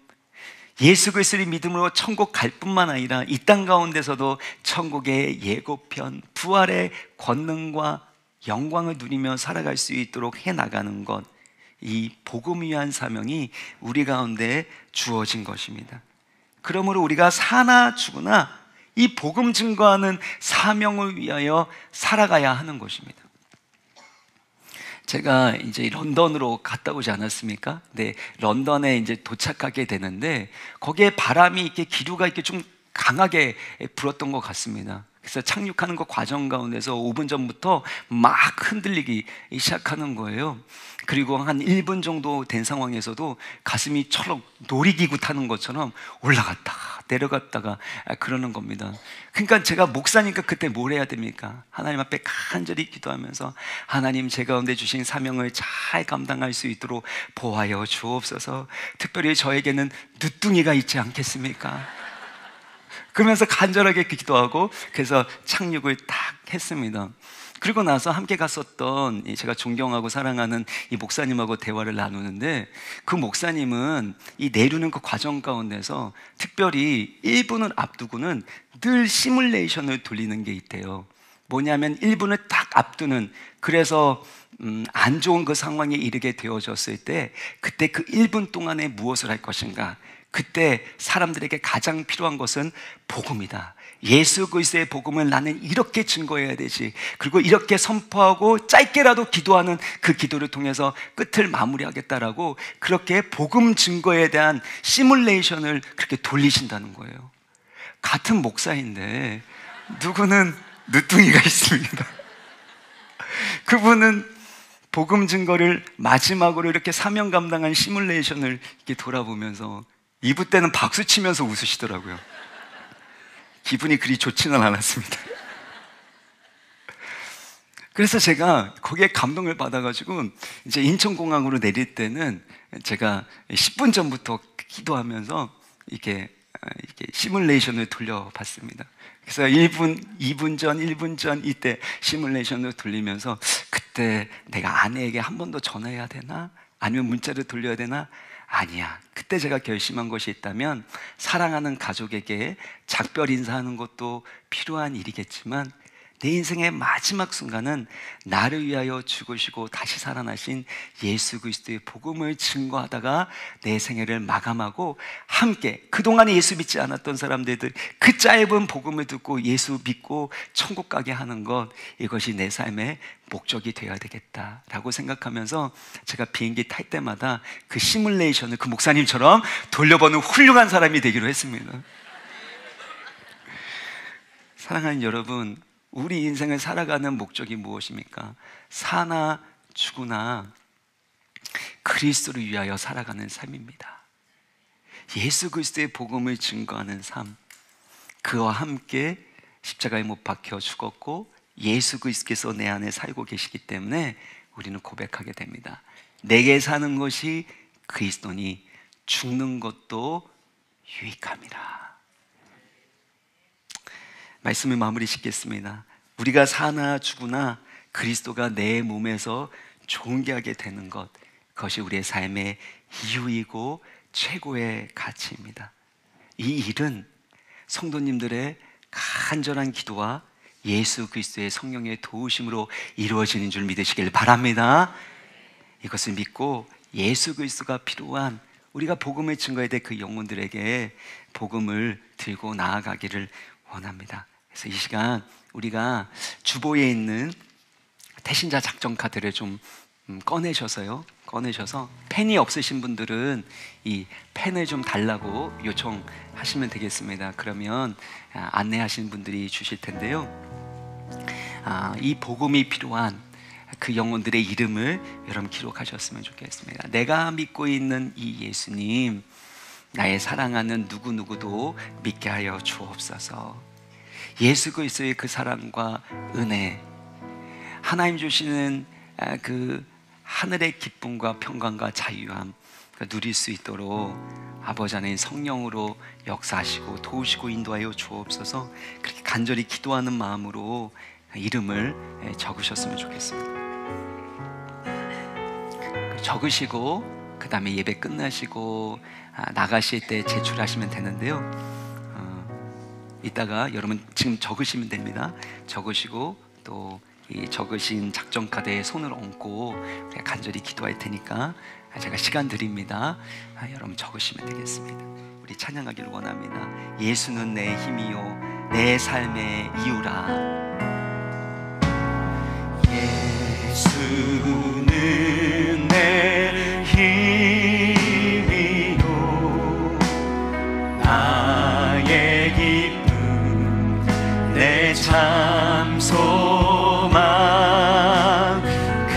예수 그리스도를 믿음으로 천국 갈 뿐만 아니라 이 땅 가운데서도 천국의 예고편, 부활의 권능과 영광을 누리며 살아갈 수 있도록 해나가는 것, 이 복음을 위한 사명이 우리 가운데 주어진 것입니다. 그러므로 우리가 사나 죽으나 이 복음 증거하는 사명을 위하여 살아가야 하는 것입니다. 제가 이제 런던으로 갔다 오지 않았습니까? 네, 런던에 이제 도착하게 되는데 거기에 바람이 이렇게 기류가 이렇게 좀 강하게 불었던 것 같습니다. 그래서 착륙하는 그 과정 가운데서 5분 전부터 막 흔들리기 시작하는 거예요. 그리고 한 1분 정도 된 상황에서도 가슴이 철렁 놀이기구 타는 것처럼 올라갔다가 내려갔다가 그러는 겁니다. 그러니까 제가 목사니까 그때 뭘 해야 됩니까? 하나님 앞에 간절히 기도하면서 하나님, 제 가운데 주신 사명을 잘 감당할 수 있도록 보호하여 주옵소서. 특별히 저에게는 늦둥이가 있지 않겠습니까? 그러면서 간절하게 기도하고 그래서 착륙을 딱 했습니다. 그리고 나서 함께 갔었던 제가 존경하고 사랑하는 이 목사님하고 대화를 나누는데, 그 목사님은 이 내리는 그 과정 가운데서 특별히 1분을 앞두고는 늘 시뮬레이션을 돌리는 게 있대요. 뭐냐면 1분을 딱 앞두는, 그래서 안 좋은 그 상황에 이르게 되어졌을 때 그때 그 1분 동안에 무엇을 할 것인가, 그때 사람들에게 가장 필요한 것은 복음이다. 예수 그리스도의 복음을 나는 이렇게 증거해야 되지. 그리고 이렇게 선포하고 짧게라도 기도하는 그 기도를 통해서 끝을 마무리하겠다라고, 그렇게 복음 증거에 대한 시뮬레이션을 그렇게 돌리신다는 거예요. 같은 목사인데 누구는 늦둥이가 있습니다. 그분은 복음 증거를 마지막으로 이렇게 사명 감당한 시뮬레이션을 이렇게 돌아보면서 이브 때는 박수 치면서 웃으시더라고요. 기분이 그리 좋지는 않았습니다. 그래서 제가 거기에 감동을 받아가지고 이제 인천공항으로 내릴 때는 제가 10분 전부터 기도하면서 이렇게 시뮬레이션을 돌려봤습니다. 그래서 1분, 2분 전, 1분 전 이때 시뮬레이션을 돌리면서 그때 내가 아내에게 한 번 더 전화해야 되나? 아니면 문자를 돌려야 되나? 아니야. 그때 제가 결심한 것이 있다면, 사랑하는 가족에게 작별 인사하는 것도 필요한 일이겠지만 내 인생의 마지막 순간은 나를 위하여 죽으시고 다시 살아나신 예수 그리스도의 복음을 증거하다가 내 생애를 마감하고, 함께 그동안에 예수 믿지 않았던 사람들 그 짧은 복음을 듣고 예수 믿고 천국 가게 하는 것, 이것이 내 삶의 목적이 되어야 되겠다라고 생각하면서 제가 비행기 탈 때마다 그 시뮬레이션을 그 목사님처럼 돌려보는 훌륭한 사람이 되기로 했습니다. 사랑하는 여러분, 우리 인생을 살아가는 목적이 무엇입니까? 사나 죽으나 그리스도를 위하여 살아가는 삶입니다. 예수 그리스도의 복음을 증거하는 삶, 그와 함께 십자가에 못 박혀 죽었고 예수 그리스도께서 내 안에 살고 계시기 때문에 우리는 고백하게 됩니다. 내게 사는 것이 그리스도니 죽는 것도 유익함이라. 말씀을 마무리 짓겠습니다. 우리가 사나 죽으나 그리스도가 내 몸에서 존귀하게 되는 것, 그것이 우리의 삶의 이유이고 최고의 가치입니다. 이 일은 성도님들의 간절한 기도와 예수 그리스도의 성령의 도우심으로 이루어지는 줄 믿으시길 바랍니다. 이것을 믿고 예수 그리스도가 필요한, 우리가 복음을 증거해야 될 그 영혼들에게 복음을 들고 나아가기를 원합니다. 그래서 이 시간 우리가 주보에 있는 태신자 작전 카드를 좀 꺼내셔서 펜이 없으신 분들은 이 펜을 좀 달라고 요청하시면 되겠습니다. 그러면 안내하시는 분들이 주실 텐데요. 이 복음이 필요한 그 영혼들의 이름을 여러분 기록하셨으면 좋겠습니다. 내가 믿고 있는 이 예수님, 나의 사랑하는 누구누구도 믿게 하여 주옵소서. 예수 그리스도의 그 사랑과 은혜, 하나님 주시는 그 하늘의 기쁨과 평강과 자유함 누릴 수 있도록 아버지 하나님 성령으로 역사하시고 도우시고 인도하여 주옵소서. 그렇게 간절히 기도하는 마음으로 이름을 적으셨으면 좋겠습니다. 적으시고 그 다음에 예배 끝나시고 나가실 때 제출하시면 되는데요. 이따가 여러분 지금 적으시면 됩니다. 적으시고 또 이 적으신 작전 카드에 손을 얹고 간절히 기도할 테니까 제가 시간 드립니다. 여러분 적으시면 되겠습니다. 우리 찬양하기를 원합니다. 예수는 내 힘이요 내 삶의 이유라. 예수는 내 힘이요 나의 기쁨 내 참 소망 그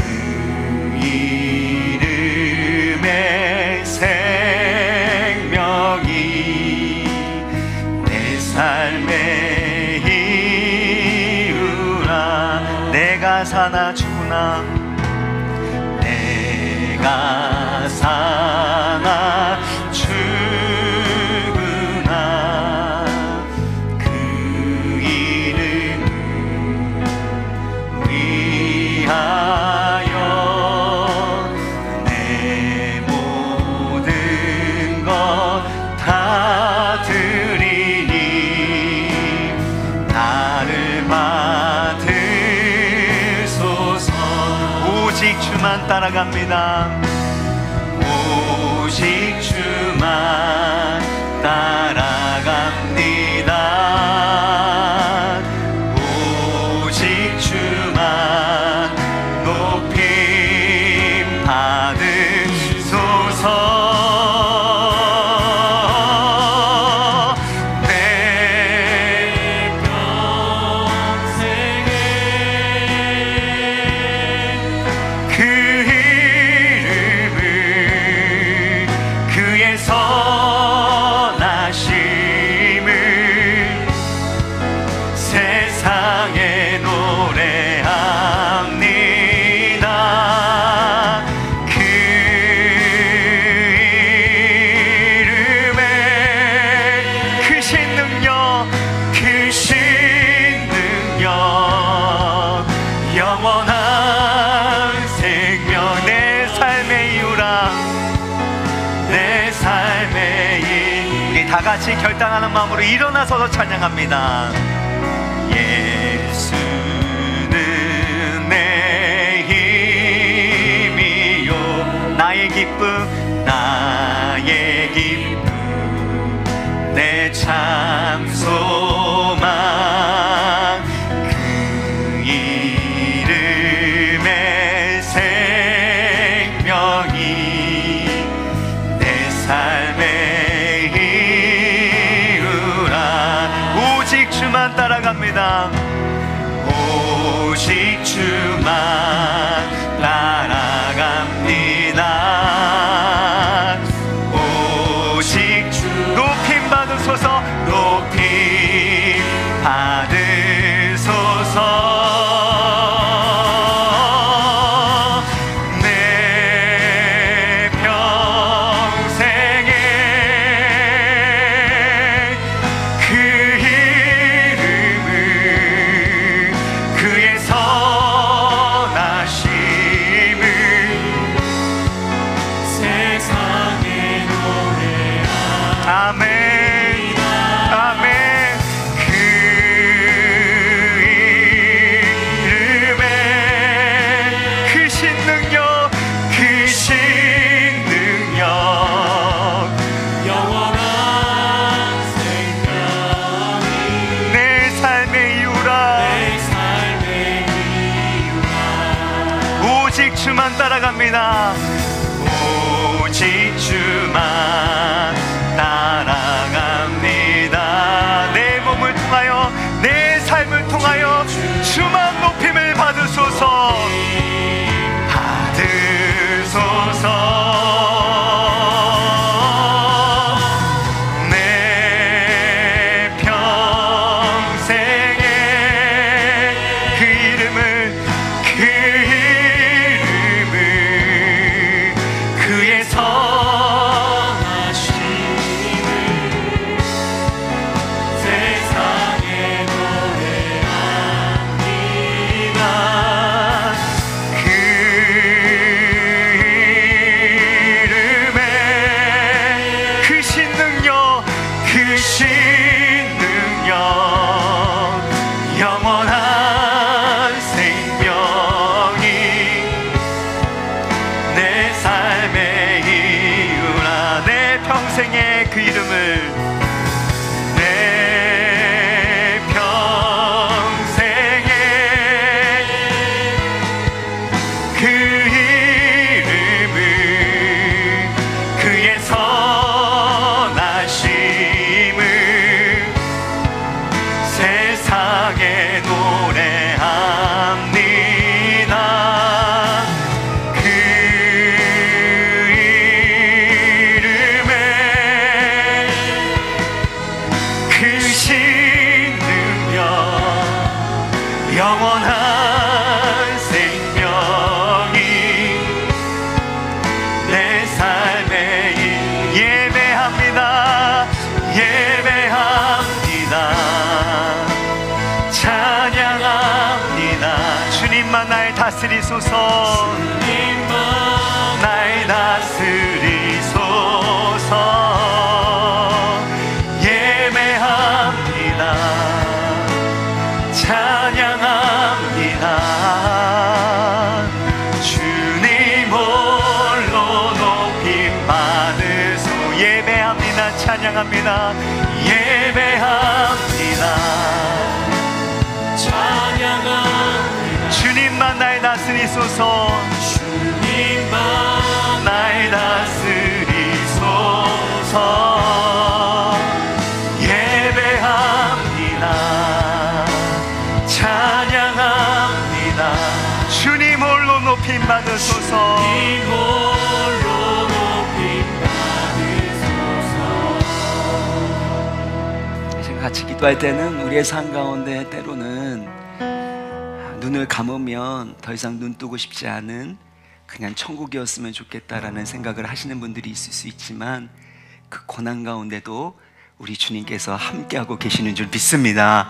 이름의 생명이 내 삶의 이유라. 내가 사나 죽으나 내가 사나 죽으나 그 이름을 위하여 내 모든 것 다 드리니 나를 받으소서. 오직 주만 따라갑니다. 오직 주만 따라갑니다. 오직 주만 높임 받으소서. 내 평생에 그 이름을 그의 선하심을 세상에 노래합니다. 그 이름에 크신 능력 크신 능력 영원한 생명 내 삶의 이유라. 내 삶의 이유. 우리 다 같이 결단하는 마음으로 일어나서서 찬양합니다. 예수는 내 힘이요 나의 기쁨 나의 기쁨 내 참 소망 그 이름의 생명이 내 삶의 이유라. 오직 주만 따라갑니다. 오직 주만 따라갑니다. 오직 주 높임 받으소서. 높임 받으소서. 내 평생에 그 이름을 그의 선하심을 세상에 노래하라. 아멘 아멘. 그 이름에 크신 능력 크신 능력 영원한 생명이 내 삶의 이유라. 내 삶의 이유라. 오직 주만 따라갑니다. 오직 주만 따라갑니다. 내 몸을 통하여 내 삶을 통하여 주만 높임을 받으소서. 받으소서. 내 평생에 그 이름을 그의 선하심을 세상에 노래합니다. 그 감사하게 노래합니다. 그 이름에 크신 능력, 영원한 생명이 내 삶에 예배합니다. 예배합니다. 찬양합니다. 주님만 날 다스리소서. 주님만 날 다스리소서. 예배합니다. 찬양합니다. 주님 홀로 높임 받으소. 예배합니다. 찬양합니다. 예배합니다. 찬양합니다. 주님만 날 다스리소서. 주님만 날 다스리소서. 예배합니다. 찬양합니다. 주님 홀로 높임 받으소서. 주님 홀로 높임 받으소서. 같이 기도할 때는 우리의 삶 가운데 때로는 눈을 감으면 더 이상 눈 뜨고 싶지 않은 그냥 천국이었으면 좋겠다라는 생각을 하시는 분들이 있을 수 있지만, 그 고난 가운데도 우리 주님께서 함께하고 계시는 줄 믿습니다.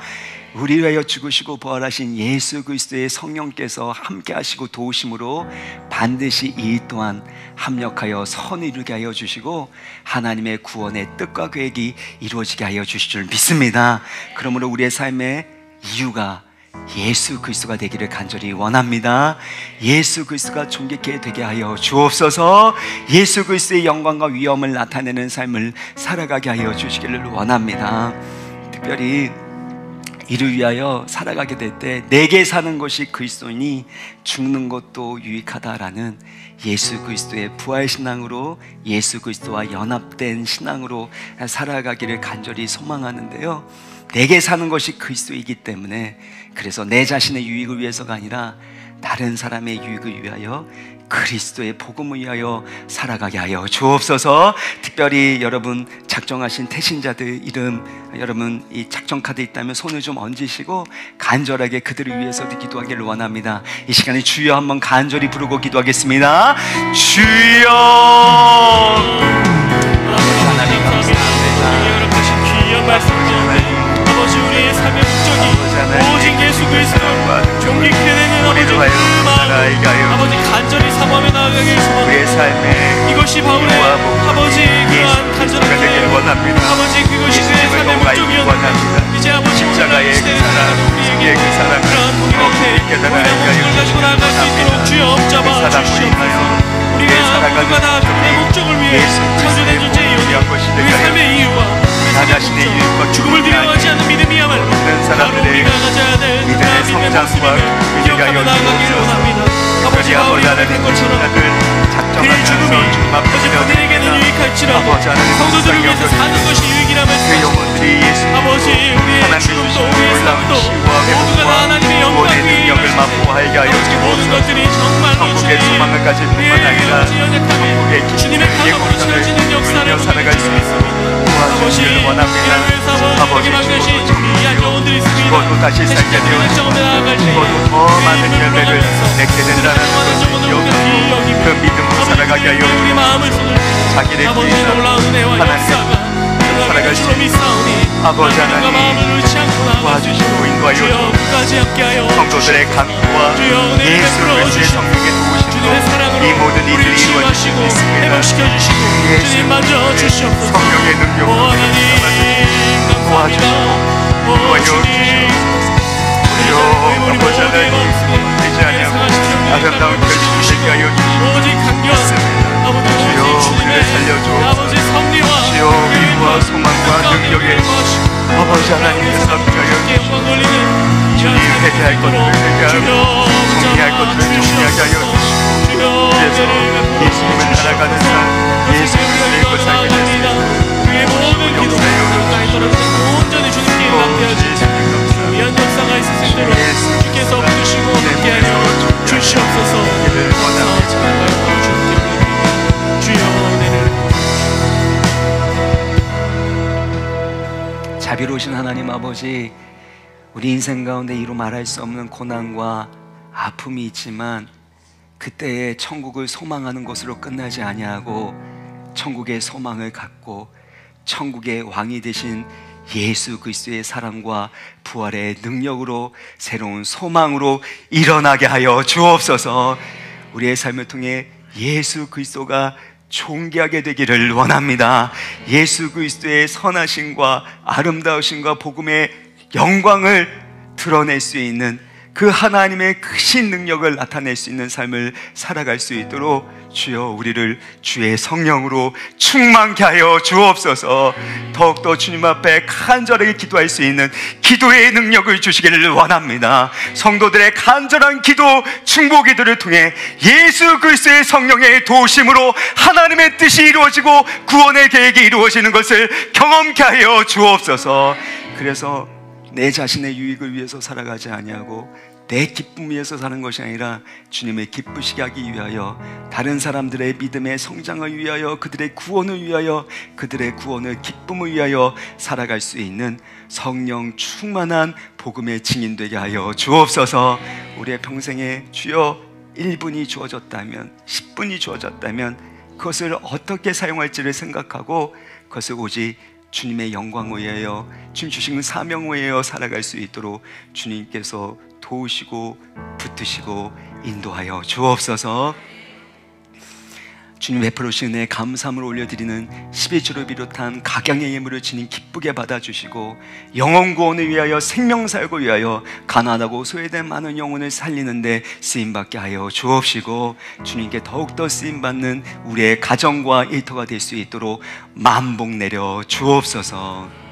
우리를 위하여 죽으시고 부활하신 예수 그리스도의 성령께서 함께하시고 도우심으로 반드시 이 일 또한 합력하여 선을 이루게 하여 주시고 하나님의 구원의 뜻과 계획이 이루어지게 하여 주실 줄 믿습니다. 그러므로 우리의 삶의 이유가 예수 그리스도가 되기를 간절히 원합니다. 예수 그리스도가 존귀케 되게 하여 주옵소서. 예수 그리스도의 영광과 위엄을 나타내는 삶을 살아가게 하여 주시기를 원합니다. 특별히 이를 위하여 살아가게 될 때 내게 사는 것이 그리스도이니 죽는 것도 유익하다라는 예수 그리스도의 부활 신앙으로, 예수 그리스도와 연합된 신앙으로 살아가기를 간절히 소망하는데요, 내게 사는 것이 그리스도이기 때문에, 그래서 내 자신의 유익을 위해서가 아니라 다른 사람의 유익을 위하여 그리스도의 복음을 위하여 살아가게 하여 주옵소서. 특별히 여러분 작정하신 태신자들 이름, 여러분 이 작정 카드 있다면 손을 좀 얹으시고 간절하게 그들을 위해서도 기도하기를 원합니다. 이 시간에 주여 한번 간절히 부르고 기도하겠습니다. 주여. 하나님 감사합니다. 여러분의 귀한 말씀 가운데 아버지, 우리의 삶의 목적이 오직 예수 그리스도 존귀케 되는 아버지 그 마음, 아버지 간절히 사모하며 나아가길 소원합니다. 이것이 바울의 아버지 그러한 간절한 마음, 아버지 그것이 그의 삶의 목적이었는데 이제 아버지 십자가의 그 사랑, 우리에게 그 사랑을 그러한 우리한테 우리의 목적을 가지고 나아갈 수 있도록 주여 붙잡아 주시옵소서. 우리가 누가 다 내 목적을 위해 창조된 존재이오니 우리 삶의 이유와 자신의 이유와 죽음을 두려워하지 않는 믿음이야말로 바로 우리가 가져야 될 믿음의 모습임을 기억하며 나아가기를 원합니다. 아버지, 바울이 고백한 것처럼 그의 죽음이 아버지 그들에게는 유익할지라도 성도들을 위해서 사는 것이 유익이라면 아버지, 우리의 죽음도 우리의 삶도 모두가 다 하나님의 영광 위에 아버지 모든 것들이 정말로 주님의 아버지 연약함에 주님의 강함으로 채워지는 역사를 살아갈 수 있습니다. 아버지, 이를 위해서 아버지에게 맡겨주신 귀한 영혼들이 있습니다. 다시 생명의 정원에 나아갈 때 더 많은 열매를 맺게 된다는 그 믿음으로 살아가게 하여 우리 마음을 자기를 아버지 놀라운 은혜와 역사가 살아갈 수 있사오니 아버지 하나님 도와주시고 인도하여 성도들의 강구와 예수 그리스도의 성령의 도우심으로 이 모든 일들이 이루어질 수 있습니다. 주님 만져 주시옵소서. 성령의 능력으로 도와주시고 인도하여 주시옵소서. 아버지 하나님 되지 않냐고 아름다운 결심을 되게 하여 주시옵소서. 주여 우리를 살려줘. 주여 위와 소망과 능력의 아버지 하나님의 삶을 하여 주시옵소서. 주님 회개할 것들을 회개하고 정리할 것들을 정리하게 하여 주시옵소서. 그래서 예수님을 따라가는 삶, 예수 그리스도의 것 살게 됐습니다. 그의 모든 기도가 가까이 떨어지는 온전히 주님께 맡겨주시옵소서. 위한 역사가 살아계신 하나님 아버지, 우리 인생 가운데 이루 말할 수 없는 고난과 아픔이 있지만 그때에 천국을 소망하는 것으로 끝나지 아니하고 천국의 소망을 갖고 천국의 왕이 되신 예수 그리스도의 사랑과 부활의 능력으로 새로운 소망으로 일어나게 하여 주옵소서. 우리의 삶을 통해 예수 그리스도가 존귀하게 되기를 원합니다. 예수 그리스도의 선하심과 아름다우심과 복음의 영광을 드러낼 수 있는 그 하나님의 크신 능력을 나타낼 수 있는 삶을 살아갈 수 있도록 주여 우리를 주의 성령으로 충만케 하여 주옵소서. 더욱더 주님 앞에 간절하게 기도할 수 있는 기도의 능력을 주시기를 원합니다. 성도들의 간절한 기도, 중보 기도를 통해 예수 그리스도의 성령의 도우심으로 하나님의 뜻이 이루어지고 구원의 계획이 이루어지는 것을 경험케 하여 주옵소서. 그래서 내 자신의 유익을 위해서 살아가지 아니하고 내 기쁨 위해서 사는 것이 아니라 주님의 기쁘시게 하기 위하여, 다른 사람들의 믿음의 성장을 위하여, 그들의 구원을 위하여, 그들의 구원을 기쁨을 위하여 살아갈 수 있는 성령 충만한 복음의 증인되게 하여 주옵소서. 우리의 평생에 주여 1분이 주어졌다면, 10분이 주어졌다면 그것을 어떻게 사용할지를 생각하고 그것을 오직 주님의 영광을 위하여, 주님 주신 사명을 위하여 살아갈 수 있도록 주님께서 도우시고 붙드시고 인도하여 주옵소서. 주님 베풀으신 은혜에 감사함을 올려드리는 11조를 비롯한 각양의 예물을 주님 기쁘게 받아주시고 영혼 구원을 위하여, 생명사역을 위하여 가난하고 소외된 많은 영혼을 살리는데 쓰임받게 하여 주옵시고, 주님께 더욱더 쓰임받는 우리의 가정과 일터가 될 수 있도록 만복 내려 주옵소서.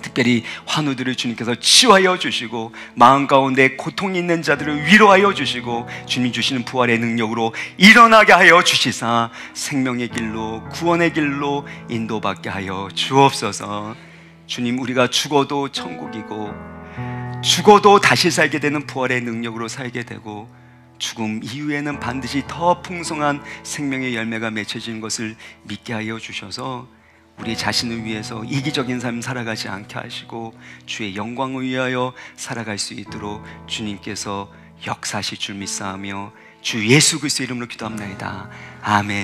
특별히 환우들을 주님께서 치유하여 주시고 마음 가운데 고통이 있는 자들을 위로하여 주시고 주님 주시는 부활의 능력으로 일어나게 하여 주시사 생명의 길로, 구원의 길로 인도받게 하여 주옵소서. 주님, 우리가 죽어도 천국이고 죽어도 다시 살게 되는 부활의 능력으로 살게 되고 죽음 이후에는 반드시 더 풍성한 생명의 열매가 맺혀지는 것을 믿게 하여 주셔서 우리 자신을 위해서 이기적인 삶 살아가지 않게 하시고 주의 영광을 위하여 살아갈 수 있도록 주님께서 역사하실 줄 믿사오며 주 예수 그리스도의 이름으로 기도합나이다. 아멘.